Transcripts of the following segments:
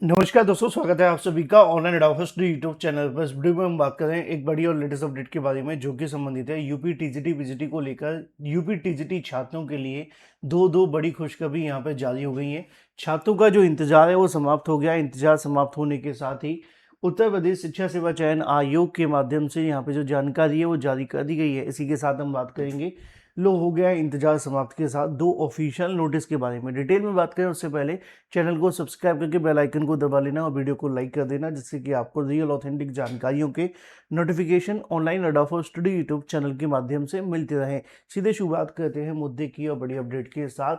नमस्कार दोस्तों, स्वागत है आप सभी का ऑनलाइन एडवांस यूट्यूब चैनल पर। इस वीडियो में हम बात कर रहे हैं एक बड़ी और लेटेस्ट अपडेट के बारे में जो कि संबंधित है यूपी टीजीटी पीजीटी को लेकर। यूपी टीजीटी छात्रों के लिए दो बड़ी खुशखबरी यहाँ पे जारी हो गई है। छात्रों का जो इंतजार है वो समाप्त हो गया। इंतजार समाप्त होने के साथ ही उत्तर प्रदेश शिक्षा सेवा चयन आयोग के माध्यम से यहाँ पे जो जानकारी है वो जारी कर दी गई है। इसी के साथ हम बात करेंगे लो हो गया है इंतजार समाप्त के साथ दो ऑफिशियल नोटिस के बारे में। डिटेल में बात करें उससे पहले चैनल को सब्सक्राइब करके बेल आइकन को दबा लेना और वीडियो को लाइक कर देना, जिससे कि आपको रियल ऑथेंटिक जानकारियों के नोटिफिकेशन ऑनलाइन अडाफॉर स्टडी यूट्यूब चैनल के माध्यम से मिलते रहें। सीधे शुरुआत करते हैं मुद्दे की और बड़ी अपडेट के साथ,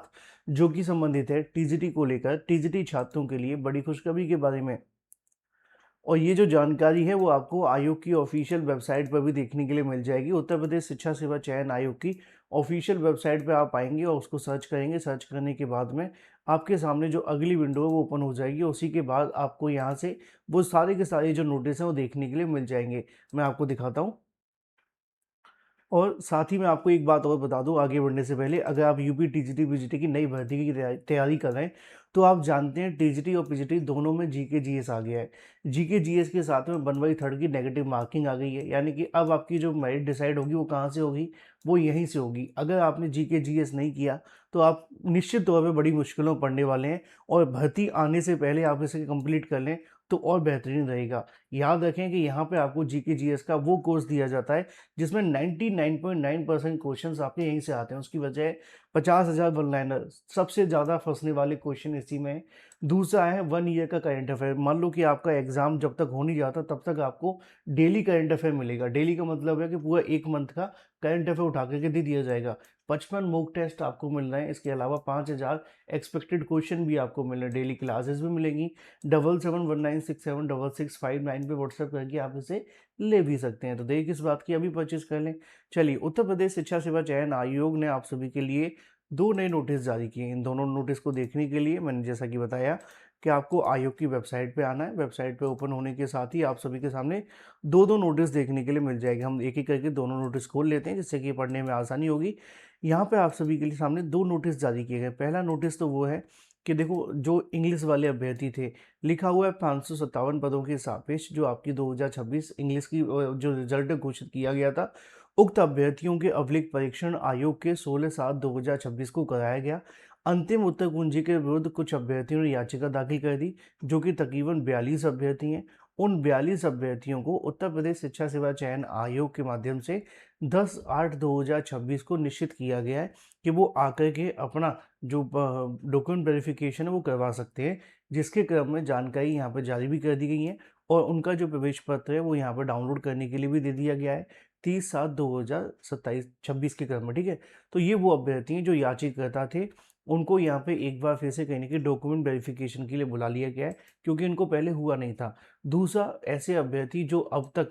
जो कि संबंधित है टीजीटी को लेकर। टीजीटी छात्रों के लिए बड़ी खुशखबरी के बारे में। और ये जो जानकारी है वो आपको आयोग की ऑफिशियल वेबसाइट पर भी देखने के लिए मिल जाएगी। उत्तर प्रदेश शिक्षा सेवा चयन आयोग की ऑफिशियल वेबसाइट पे आप आएंगे और उसको सर्च करेंगे। सर्च करने के बाद में आपके सामने जो अगली विंडो है वो ओपन हो जाएगी। उसी के बाद आपको यहाँ से वो सारे के सारे जो नोटिस हैं वो देखने के लिए मिल जाएंगे। मैं आपको दिखाता हूँ। और साथ ही मैं आपको एक बात और बता दूं आगे बढ़ने से पहले, अगर आप यूपी टीजीटी पीजीटी की नई भर्ती की तैयारी कर रहे हैं तो आप जानते हैं टीजीटी और पीजीटी दोनों में जीके जीएस आ गया है। जीके जीएस के साथ में 1/3 की नेगेटिव मार्किंग आ गई है, यानी कि अब आपकी जो मेरिट डिसाइड होगी वो कहाँ से होगी, वो यहीं से होगी। अगर आपने जीके जीएस नहीं किया तो आप निश्चित तौर पर बड़ी मुश्किलों में पड़ने वाले हैं। और भर्ती आने से पहले आप इसे कंप्लीट कर लें तो और बेहतरीन रहेगा। याद रखें कि यहाँ पे आपको जीके जीएस का वो कोर्स दिया जाता है जिसमें 99.9% क्वेश्चंस आपके यहीं से आते हैं। उसकी वजह है 50,000 वन लाइनर, सबसे ज़्यादा फंसने वाले क्वेश्चन इसी में है। दूसरा है 1 ईयर का करंट अफेयर। मान लो कि आपका एग्जाम जब तक हो नहीं जाता तब तक आपको डेली करंट अफेयर मिलेगा। डेली का मतलब है कि पूरा एक मंथ का करंट अफेयर उठा करके दे दिया जाएगा। 55 मॉक टेस्ट आपको मिल रहे हैं। इसके अलावा 5,000 एक्सपेक्टेड क्वेश्चन भी आपको मिल रहे हैं। डेली क्लासेस भी मिलेंगी। 7719676659 पे व्हाट्सएप करके आप इसे ले भी सकते हैं। तो देर किस बात की, अभी परचेज कर लें। चलिए, उत्तर प्रदेश शिक्षा सेवा चयन आयोग ने आप सभी के लिए दो नए नोटिस जारी किए हैं। इन दोनों नोटिस को देखने के लिए मैंने जैसा कि बताया कि आपको आयोग की वेबसाइट पे आना है। वेबसाइट पे ओपन होने के साथ ही आप सभी के सामने दो दो नोटिस देखने के लिए मिल जाएगी। हम एक एक करके दोनों नोटिस खोल लेते हैं जिससे कि पढ़ने में आसानी होगी। यहाँ पे आप सभी के लिए सामने दो नोटिस जारी किए गए। पहला नोटिस तो वो है कि देखो, जो इंग्लिश वाले अभ्यर्थी थे, लिखा हुआ है 557 पदों के सापेक्ष जो आपकी 2026 इंग्लिश की जो रिजल्ट घोषित किया गया था, उक्त अभ्यर्थियों के अभिलेख परीक्षण आयोग के 16/7/2026 को कराया गया। अंतिम उत्तर कुंजी के विरुद्ध कुछ अभ्यर्थियों ने याचिका दाखिल कर दी, जो कि तकरीबन 42 अभ्यर्थी हैं। उन 42 अभ्यर्थियों को उत्तर प्रदेश शिक्षा सेवा चयन आयोग के माध्यम से 10/8/2026 को निश्चित किया गया है कि वो आकर के अपना जो डॉक्यूमेंट वेरिफिकेशन है वो करवा सकते हैं, जिसके क्रम में जानकारी यहाँ पर जारी भी कर दी गई है। और उनका जो प्रवेश पत्र है वो यहाँ पर डाउनलोड करने के लिए भी दे दिया गया है 30/7/2027 के क्रम में। ठीक है, तो ये वो अभ्यर्थी हैं जो याचिकाकर्ता थे। उनको यहाँ पे एक बार फिर से कहने की डॉक्यूमेंट वेरिफिकेशन के लिए बुला लिया गया है, क्योंकि इनको पहले हुआ नहीं था। दूसरा, ऐसे अभ्यर्थी जो अब तक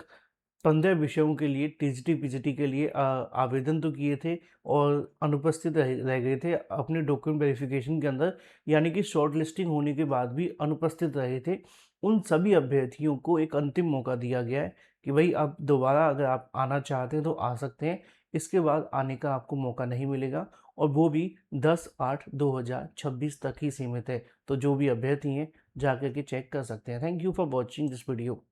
15 विषयों के लिए टीजीटी पीजीटी के लिए आवेदन तो किए थे और अनुपस्थित रह गए थे अपने डॉक्यूमेंट वेरिफिकेशन के अंदर, यानी कि शॉर्ट लिस्टिंग होने के बाद भी अनुपस्थित रहे थे, उन सभी अभ्यर्थियों को एक अंतिम मौका दिया गया है कि भाई अब दोबारा अगर आप आना चाहते हैं तो आ सकते हैं। इसके बाद आने का आपको मौका नहीं मिलेगा, और वो भी 10/8/2026 तक ही सीमित है। तो जो भी अभ्यर्थी हैं जाकर के चेक कर सकते हैं। Thank you for watching this video.